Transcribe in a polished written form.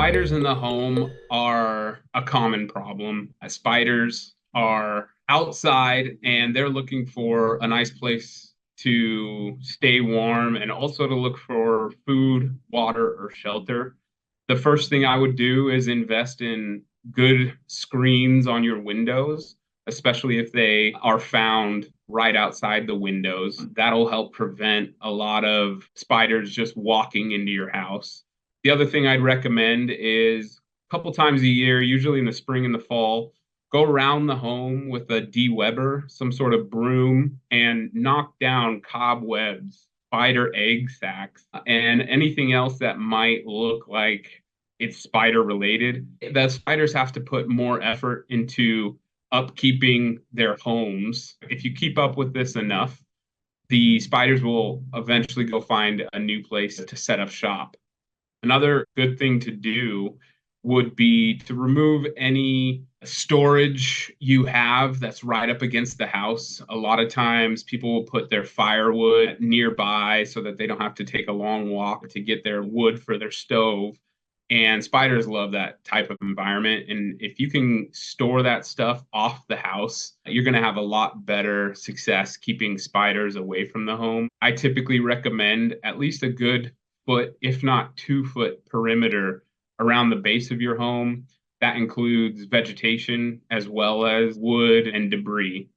Spiders in the home are a common problem. Spiders are outside and they're looking for a nice place to stay warm and also to look for food, water, or shelter. The first thing I would do is invest in good screens on your windows, especially if they are found right outside the windows. That'll help prevent a lot of spiders just walking into your house. The other thing I'd recommend is a couple times a year, usually in the spring and the fall, go around the home with a de-webber, some sort of broom, and knock down cobwebs, spider egg sacs, and anything else that might look like it's spider related. The spiders have to put more effort into upkeeping their homes. If you keep up with this enough, the spiders will eventually go find a new place to set up shop. Another good thing to do would be to remove any storage you have that's right up against the house. A lot of times people will put their firewood nearby so that they don't have to take a long walk to get their wood for their stove. And spiders love that type of environment. And if you can store that stuff off the house, you're going to have a lot better success keeping spiders away from the home. I typically recommend at least a good foot, if not 2 foot perimeter around the base of your home. That includes vegetation as well as wood and debris.